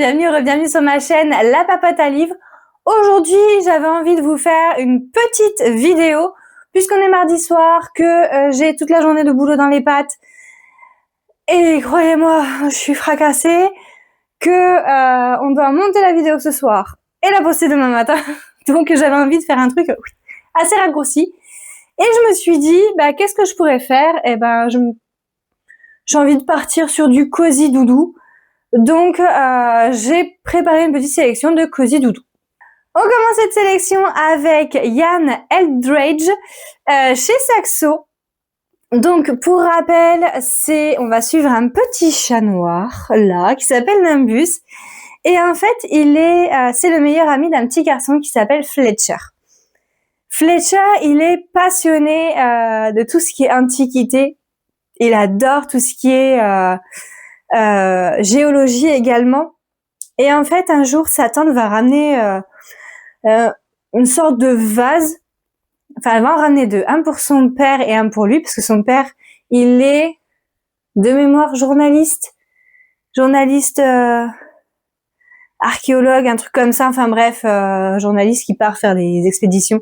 bienvenue sur ma chaîne La Papote à Livres. Aujourd'hui, j'avais envie de vous faire une petite vidéo, puisqu'on est mardi soir, que j'ai toute la journée de boulot dans les pattes. Et croyez-moi, je suis fracassée, que on doit monter la vidéo ce soir et la poster demain matin. Donc j'avais envie de faire un truc assez raccourci. Et je me suis dit, qu'est-ce que je pourrais faire? Et j'ai envie de partir sur du cosy doudou. Donc, j'ai préparé une petite sélection de cosy doudou. On commence cette sélection avec Ian Eldridge chez Saxo. Donc, pour rappel, on va suivre un petit chat noir, là, qui s'appelle Nimbus. Et en fait, c'est le meilleur ami d'un petit garçon qui s'appelle Fletcher. Fletcher, il est passionné de tout ce qui est antiquité. Il adore tout ce qui est géologie également. Et en fait, un jour, sa tante va ramener une sorte de vase. Enfin, elle va en ramener deux. Un pour son père et un pour lui, parce que son père, il est, de mémoire, journaliste archéologue, un truc comme ça. Enfin bref, journaliste qui part faire des expéditions,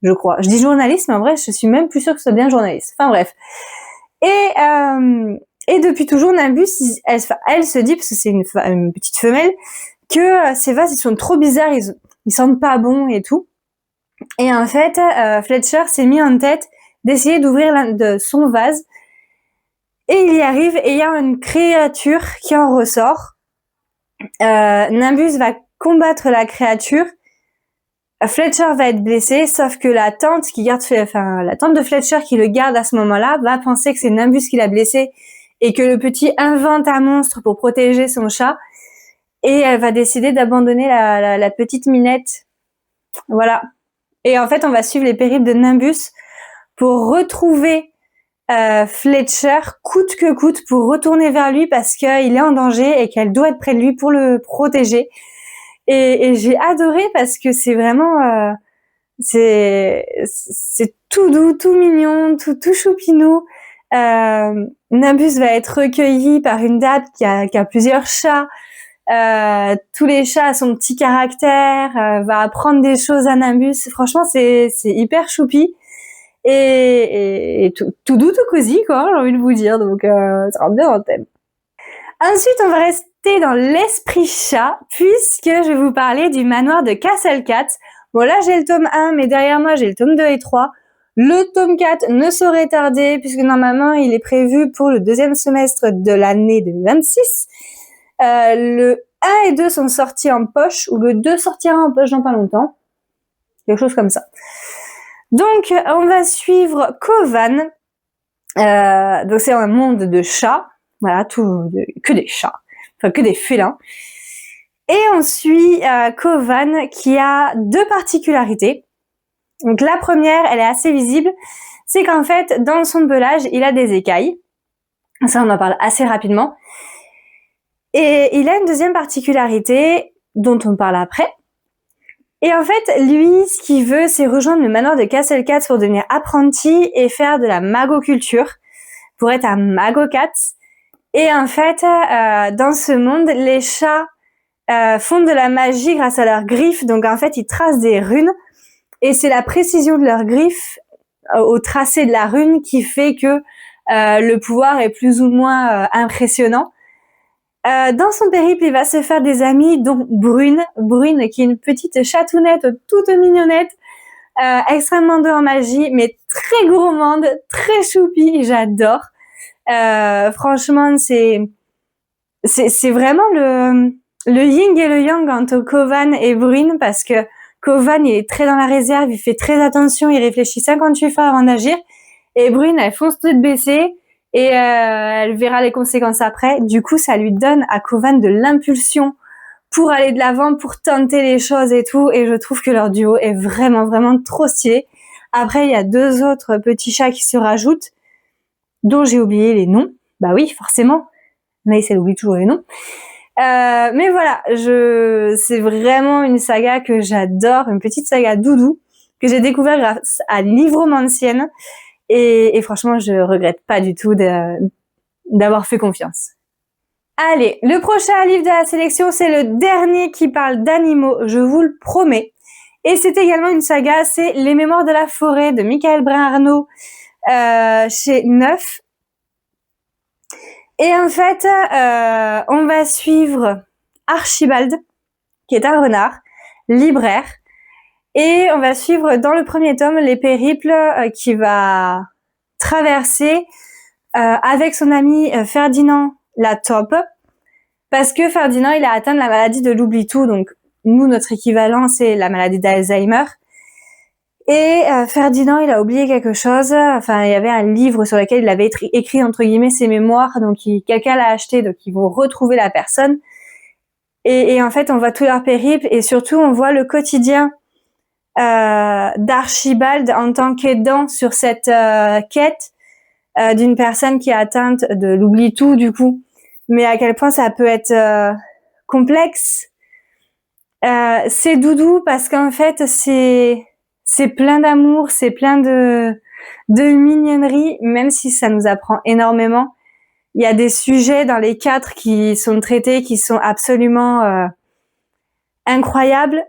je crois. Je dis journaliste, mais en vrai, je suis même plus sûre que ce soit bien journaliste. Enfin bref. Et depuis toujours, Nimbus, elle se dit, parce que c'est une petite femelle, que ces vases, ils sont trop bizarres, ils sentent pas bon et tout. Et en fait, Fletcher s'est mis en tête d'essayer d'ouvrir son vase. Et il y arrive, et il y a une créature qui en ressort. Nimbus va combattre la créature. Fletcher va être blessé, sauf que la tante de Fletcher qui le garde à ce moment-là va penser que c'est Nimbus qui l'a blessé et que le petit invente un monstre pour protéger son chat. Et elle va décider d'abandonner la petite minette. Voilà. Et en fait, on va suivre les périples de Nimbus pour retrouver Fletcher coûte que coûte, pour retourner vers lui parce qu'il est en danger et qu'elle doit être près de lui pour le protéger. Et j'ai adoré parce que c'est vraiment c'est tout doux, tout mignon, tout choupinou. Nimbus va être recueilli par une dame qui a plusieurs chats. Tous les chats ont son petit caractère, va apprendre des choses à Nimbus. Franchement, c'est hyper choupi et tout doux, tout cosy, quoi, j'ai envie de vous dire. Donc, ça rentre bien dans le thème. Ensuite, on va rester dans l'esprit chat, puisque je vais vous parler du manoir de Castle Cat. Bon, là, j'ai le tome 1, mais derrière moi, j'ai le tome 2 et 3. Le tome 4 ne saurait tarder, puisque normalement, il est prévu pour le deuxième semestre de l'année 2026. Le 1 et 2 sont sortis en poche, ou le 2 sortira en poche dans pas longtemps. Quelque chose comme ça. Donc, on va suivre Kovan. Donc, c'est un monde de chats. Voilà, que des chats. Enfin, que des félins. Et on suit Kovan qui a deux particularités. Donc, la première, elle est assez visible. C'est qu'en fait, dans son pelage, il a des écailles. Ça, on en parle assez rapidement. Et il a une deuxième particularité dont on parle après. Et en fait, lui, ce qu'il veut, c'est rejoindre le manoir de Castle Cat pour devenir apprenti et faire de la magoculture, pour être un magocat. Et en fait, dans ce monde, les chats font de la magie grâce à leurs griffes. Donc en fait, ils tracent des runes. Et c'est la précision de leurs griffes au tracé de la rune qui fait que le pouvoir est plus ou moins impressionnant. Dans son périple, il va se faire des amis, dont Brune qui est une petite chatounette toute mignonnette, extrêmement douée en magie, mais très gourmande, très choupie, j'adore. Franchement, c'est vraiment le yin et le yang entre Kovan et Brune, parce que Kovan, il est très dans la réserve, il fait très attention, il réfléchit 58 fois avant d'agir, et Brune, elle fonce toute baissée, et elle verra les conséquences après. Du coup, ça lui donne à Kovan de l'impulsion pour aller de l'avant, pour tenter les choses et tout, et je trouve que leur duo est vraiment, vraiment trop stylé. Après, il y a deux autres petits chats qui se rajoutent, dont j'ai oublié les noms. Bah oui, forcément. Maïs, elle oublie toujours les noms. Mais voilà, c'est vraiment une saga que j'adore, une petite saga doudou, que j'ai découvert grâce à Livromancienne. Et franchement, je regrette pas du tout d'avoir fait confiance. Allez, le prochain livre de la sélection, c'est le dernier qui parle d'animaux, je vous le promets. Et c'est également une saga, c'est Les Mémoires de la forêt de Michael Brun-Arnaud chez Neuf. Et en fait, on va suivre Archibald, qui est un renard, libraire. Et on va suivre dans le premier tome les périples qu'il va traverser avec son ami Ferdinand la taupe, parce que Ferdinand, il a atteint la maladie de l'oubli-tout, donc nous, notre équivalent, c'est la maladie d'Alzheimer. Et Ferdinand, il a oublié quelque chose. Enfin, il y avait un livre sur lequel il avait écrit entre guillemets ses mémoires, donc quelqu'un l'a acheté, donc ils vont retrouver la personne. Et en fait, on voit tout leur périple, et surtout, on voit le quotidien d'Archibald en tant qu'aidant sur cette quête d'une personne qui est atteinte de l'oubli-tout, du coup. Mais à quel point ça peut être complexe. C'est doudou parce qu'en fait, c'est plein d'amour, c'est plein de mignonnerie, même si ça nous apprend énormément. Il y a des sujets dans les 4 qui sont traités, qui sont absolument incroyables,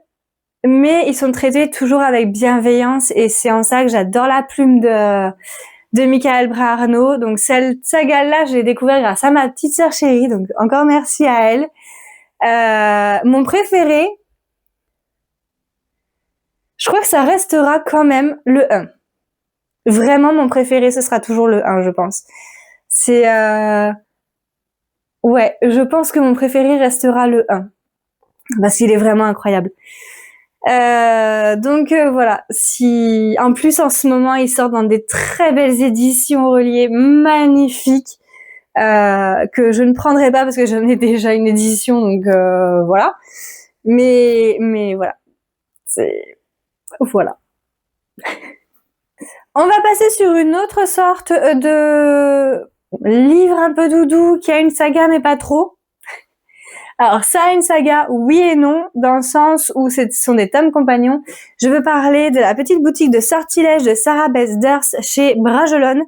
mais ils sont traités toujours avec bienveillance, et c'est en ça que j'adore la plume de Michael Brun-Arnaud. Donc cette saga-là, je l'ai découvert grâce à ma petite sœur chérie, donc encore merci à elle. Mon préféré, je crois que ça restera quand même le 1. Vraiment, mon préféré, ce sera toujours le 1, je pense. C'est... Ouais, je pense que mon préféré restera le 1. Parce qu'il est vraiment incroyable. Donc voilà, si en plus en ce moment il sort dans des très belles éditions reliées magnifiques que je ne prendrai pas parce que j'en ai déjà une édition, donc voilà. Mais voilà, voilà. On va passer sur une autre sorte de livre un peu doudou qui a une saga mais pas trop. Alors ça a une saga, oui et non, dans le sens où ce sont des tomes compagnons. Je veux parler de la petite boutique de sortilèges de Sarah Besders chez Bragelonne.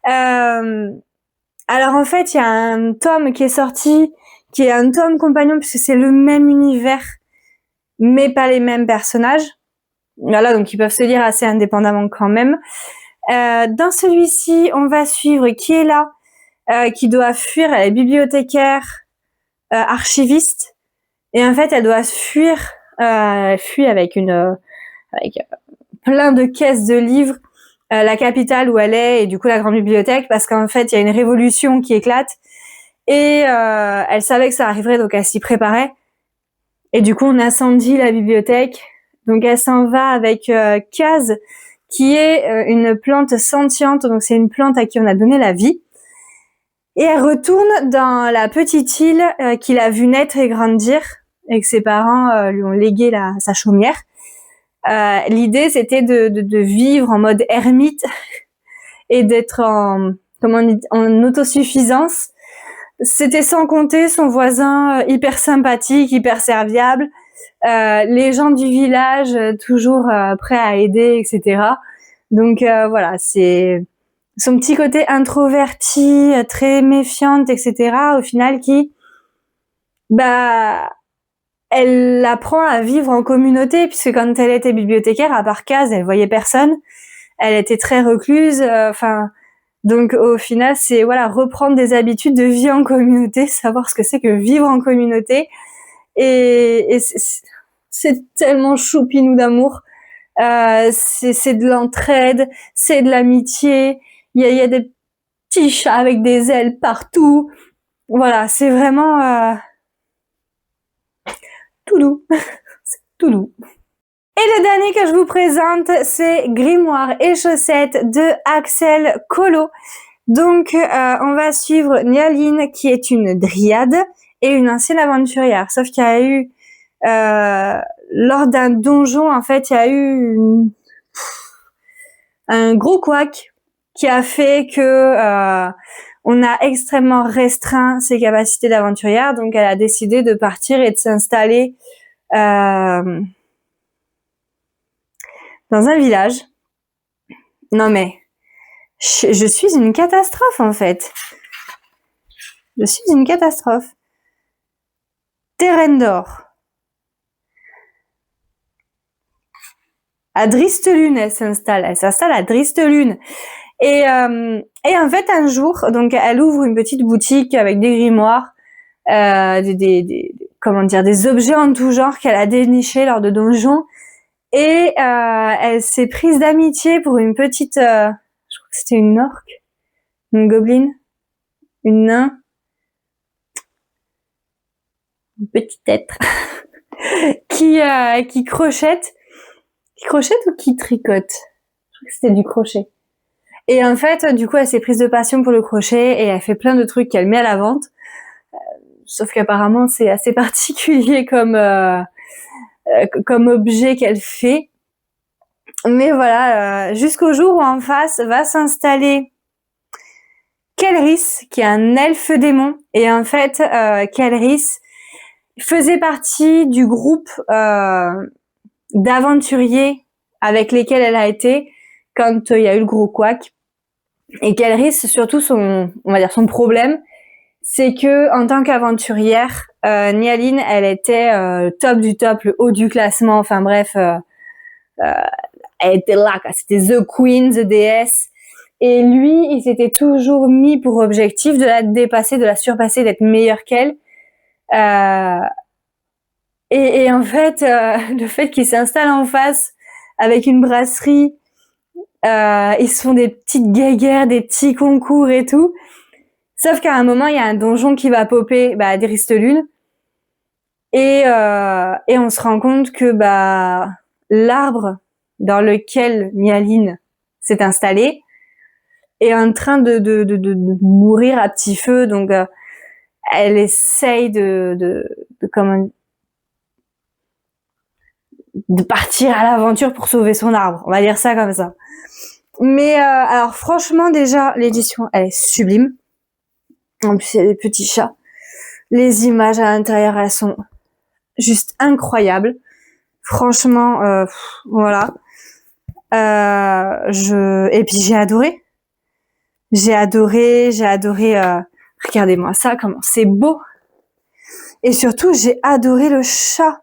Alors en fait, il y a un tome qui est sorti, qui est un tome compagnon, puisque c'est le même univers, mais pas les mêmes personnages. Voilà, donc ils peuvent se lire assez indépendamment quand même. Dans celui-ci, on va suivre qui est là, qui doit fuir, elle est bibliothécaire, archiviste, et en fait elle doit fuir, elle fuit avec plein de caisses de livres, la capitale où elle est, et du coup la grande bibliothèque, parce qu'en fait il y a une révolution qui éclate, et elle savait que ça arriverait, donc elle s'y préparait, et du coup on incendie la bibliothèque, donc elle s'en va avec Kaz, qui est une plante sentiente, donc c'est une plante à qui on a donné la vie. Et elle retourne dans la petite île qu'il a vu naître et grandir, et que ses parents lui ont légué sa chaumière. L'idée, c'était de vivre en mode ermite et d'être en autosuffisance. C'était sans compter son voisin hyper sympathique, hyper serviable, les gens du village toujours prêts à aider, etc. Donc voilà, c'est son petit côté introverti, très méfiante, etc. Au final, elle apprend à vivre en communauté, puisque quand elle était bibliothécaire, à part Kaz, elle voyait personne. Elle était très recluse. Donc au final, c'est reprendre des habitudes de vie en communauté, savoir ce que c'est que vivre en communauté. Et c'est tellement choupinou d'amour. C'est de l'entraide, c'est de l'amitié. Il y a des petits chats avec des ailes partout. Voilà, c'est vraiment tout doux. C'est tout doux. Et le dernier que je vous présente, c'est Grimoire et chaussettes de Axel Collot. Donc, on va suivre Nialine, qui est une dryade et une ancienne aventurière. Sauf qu'il y a eu, lors d'un donjon, en fait, il y a eu un gros couac qui a fait que on a extrêmement restreint ses capacités d'aventurière. Donc, elle a décidé de partir et de s'installer dans un village. Non mais, je suis une catastrophe en fait. Je suis une catastrophe. Terendor. À Dristelune, elle s'installe. Elle s'installe à Dristelune. Et en fait, un jour, donc, elle ouvre une petite boutique avec des grimoires, comment dire, des objets en tout genre qu'elle a dénichés lors de donjons. Et elle s'est prise d'amitié pour une petite, je crois que c'était une orque, une gobeline, une nain, un petit être qui crochette. Qui crochette ou qui tricote? Je crois que c'était du crochet. Et en fait, du coup, elle s'est prise de passion pour le crochet et elle fait plein de trucs qu'elle met à la vente. Sauf qu'apparemment, c'est assez particulier comme objet qu'elle fait. Mais voilà, jusqu'au jour où en face va s'installer Kelris, qui est un elfe démon. Et en fait, Kelris faisait partie du groupe d'aventuriers avec lesquels elle a été quand il y a eu le gros couac. Et Kelris, surtout on va dire son problème, c'est que en tant qu'aventurière, Nialine, elle était top du top, le haut du classement. Enfin bref, elle était là, quoi. C'était the queen, the déesse. Et lui, il s'était toujours mis pour objectif de la dépasser, de la surpasser, d'être meilleur qu'elle. Et en fait, le fait qu'il s'installe en face avec une brasserie, ils se font des petites guéguerres, des petits concours et tout. Sauf qu'à un moment, il y a un donjon qui va popper à Dristelune. Et on se rend compte que l'arbre dans lequel Nialine s'est installée est en train de mourir à petit feu. Donc, elle essaye de partir à l'aventure pour sauver son arbre. On va dire ça comme ça. Mais alors franchement, déjà, l'édition, elle est sublime. En plus, il y a des petits chats. Les images à l'intérieur, elles sont juste incroyables. Franchement, voilà. Et puis j'ai adoré. Regardez-moi ça, comment c'est beau. Et surtout, j'ai adoré le chat.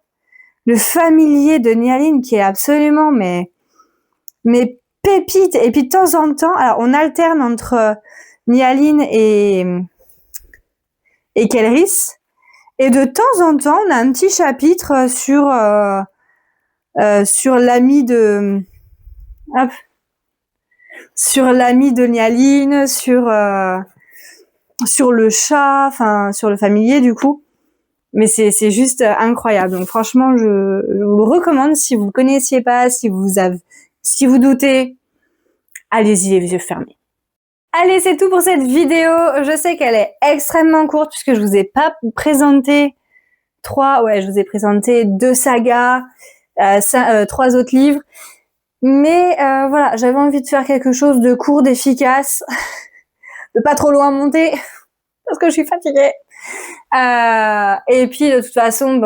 Le familier de Nialine qui est absolument, mais pépite. Et puis de temps en temps, alors on alterne entre Nialine et Kelris. Et de temps en temps, on a un petit chapitre sur l'ami de Nialine, sur le chat, enfin sur le familier du coup. Mais c'est juste incroyable. Donc franchement, je vous le recommande si vous ne connaissiez pas, si vous doutez, allez-y les yeux fermés. Allez, c'est tout pour cette vidéo. Je sais qu'elle est extrêmement courte puisque je vous ai pas présenté je vous ai présenté 2 sagas, 3 autres livres. Mais voilà, j'avais envie de faire quelque chose de court, d'efficace, de pas trop loin monter parce que je suis fatiguée. Et puis de toute façon, il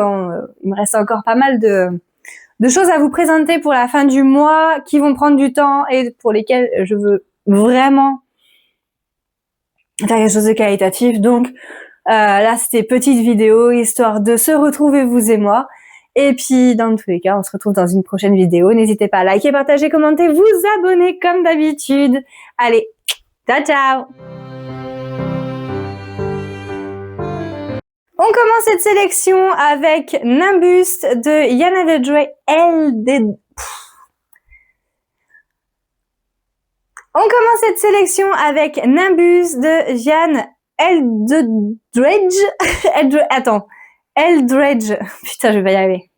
me reste encore pas mal de choses à vous présenter pour la fin du mois qui vont prendre du temps et pour lesquelles je veux vraiment faire quelque chose de qualitatif. Donc là, c'était petite vidéo histoire de se retrouver vous et moi. Et puis dans tous les cas, on se retrouve dans une prochaine vidéo. N'hésitez pas à liker, partager, commenter, vous abonner comme d'habitude. Allez, ciao ciao. On commence cette sélection avec Nimbus de Yana On commence cette sélection avec Nimbus de Jan Eldredge. Eldredge. Putain, je vais pas y arriver.